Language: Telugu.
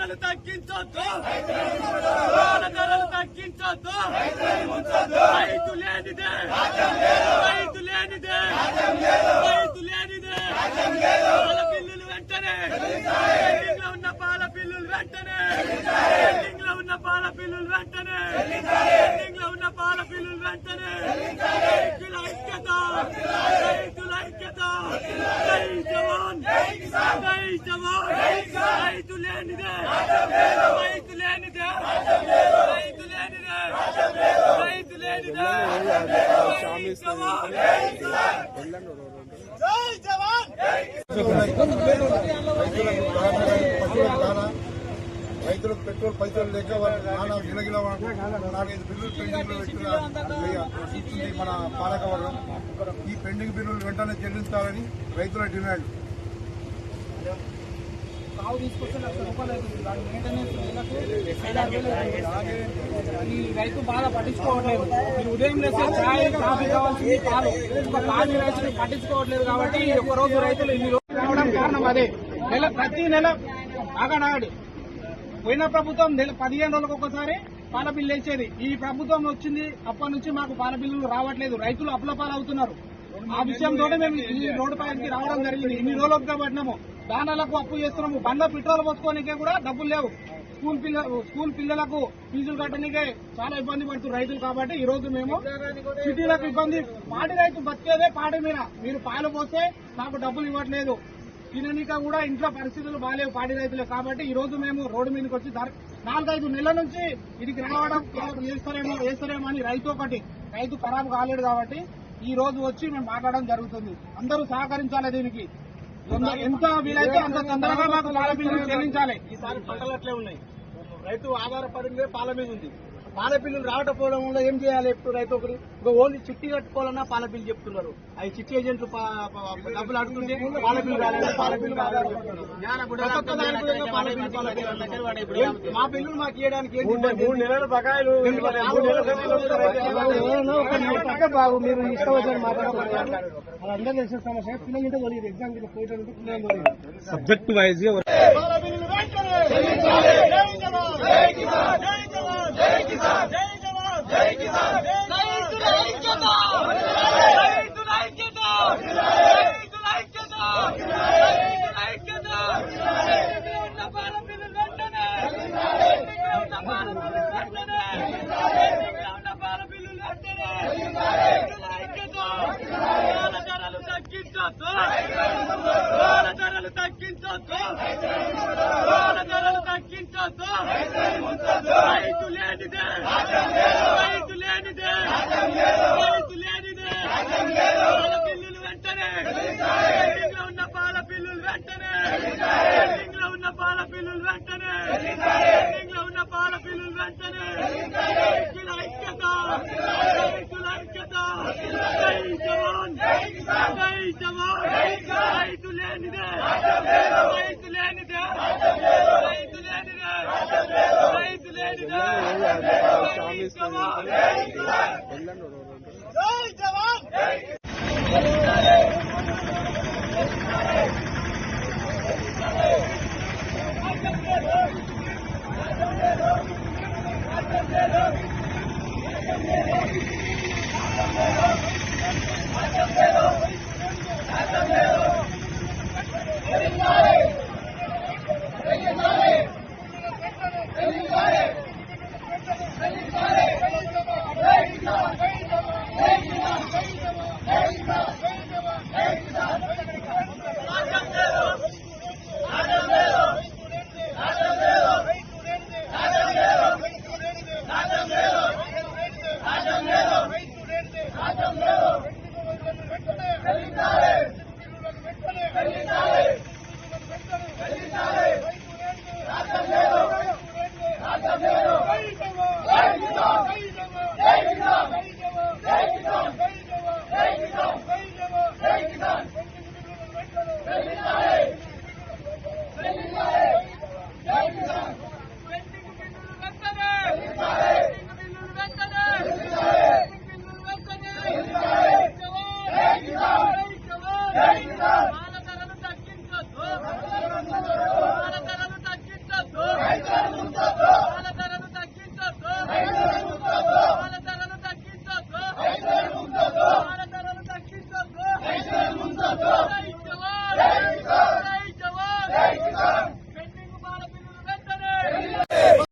ధరలు తగ్గించొద్దు, ధరలు తగ్గించొద్దు, రైతు లేనిదే, రైతు లేనిదే, రైతు లేనిదే. పాల బిల్లులు వెంటనే, పెండింగ్ లో ఉన్న పాల బిల్లులు వెంటనే, పెండింగ్ లో ఉన్న పాల బిల్లులు వెంటనే, పెండింగ్ లో ఉన్న పాల బిల్లులు వెంటనే. రైతుల ఐక్యత, రైతుల ఐక్యత. జై జవాన్, జై జవాన్. రైతు లేనిదే, రైతు లేనిదే, రైతు లేనిదే, రైతు లేనిదే. జై జవాన్, జై జవాన్. రైతులకు పెట్రోల్ పైసలు లేక నానా గిలగిల 4-5 బిల్లులు పెండింగ్ చూస్తుంది మన పాలకవర్గం. ఈ పెండింగ్ బిల్లులు వెంటనే చెల్లించాలని రైతుల డిమాండ్. కావు తీసుకొస్తే ₹1,00,000 అవుతుంది. దాని మెయింటెనెన్స్ ఈ రైతు బాగా పట్టించుకోవట్లేదు. మీరు ఉదయం లేస్తే ఛాయ్ కాఫీ కావాల్సింది పాలు, ఒక కాఫీ రైతులు పట్టించుకోవట్లేదు. కాబట్టి ఒక్కరోజు రైతులు ఇన్ని రోజులు రావడం కారణం అదే. ప్రతి నెల ఆగనాడు పోయిన ప్రభుత్వం 15 రోజులకు ఒకసారి పాల బిల్లు వేసేది. ఈ ప్రభుత్వం వచ్చింది అప్పటి నుంచి మాకు పాల బిల్లులు రావట్లేదు. రైతులు అప్పులపాలు అవుతున్నారు. ఆ విషయంతోనే మేము ఈ రోడ్డు పైకి రావడం జరిగింది. ఇన్ని రోజులు పట్టినాము, దానాలకు అప్పు చేస్తున్నాము. బండ్ల పెట్రోల్ పోసుకోనికే కూడా డబ్బులు లేవు. స్కూల్ పిల్లలకు ఫీజులు కట్టడానికే చాలా ఇబ్బంది పడుతున్నారు రైతులు. కాబట్టి ఈ రోజు మేము సిటీలకు ఇబ్బంది. పాడి రైతు బతికేదే పాడి మీద. మీరు పాలు పోస్తే మాకు డబ్బులు ఇవ్వట్లేదు. తిననిక కూడా ఇంట్లో పరిస్థితులు బాగాలేవు పాడి రైతులు. కాబట్టి ఈ రోజు మేము రోడ్డు మీదకి వచ్చి 4-5 నెలల నుంచి ఇదికి రావడం వేస్తారేమో అని రైతు ఖరాబ్ కాలేడు. కాబట్టి ఈ రోజు వచ్చి మేము మాట్లాడడం జరుగుతుంది. అందరూ సహకరించాలి. దీనికి ఎంత వీలైతే అంత తొందరగా మాకు పాల బిల్లులు చెల్లించాలి. ఈసారి పంటలు అట్లే ఉన్నాయి. రైతు ఆధారపడిందే పాల మీద ఉంది. పాల బిల్లులు రావకపోవడం వల్ల ఏం చేయాలి? ఇప్పుడు రైతు ఒకటి ఓన్లీ చిట్టి కట్టుకోవాలన్నా పాల బిల్లు చెప్తున్నారు. అవి చిట్టి ఏజెంట్లు డబ్బులు అడుగుతుంటే పాల బిల్లు రాలేదు, పాల బిల్లు రాలేదు. మా బిల్లులు మాకు ఇవ్వడానికి 3 నెలల బకాయిలు బాగు. మీరు ఇష్టం వచ్చిన మాట్లాడారు. అందరూ తెలిసిన సమస్య. పిల్లలు ఇంటే తెలియదు, ఎగ్జామ్ పోయడానికి పిల్లలు తెలియదు. సబ్జెక్ట్ వైజ్ ధరలు తగ్గించొద్దు, ధరలు తగ్గించొద్దు. రైతు లేనిదే, రైతు లేనిదే, రైతు లేనిదే. పాల బిల్లులు వెంటనే, పెండింగ్ లో ఉన్న పాల బిల్లులు వెంటనే, పెండింగ్ లో ఉన్న పాల బిల్లులు వెంటనే, పెండింగ్ లో ఉన్న పాల బిల్లులు వెంటనే. రైతుల ఐక్యత, రైతుల ఐక్యత. జై జవాన్, జై జవాన్. రైతు లేనిదే, రైతు లేనిదే, రైతు లేనిదే, రైతు లేనిదే. జై జవాన్, జై జవాన్.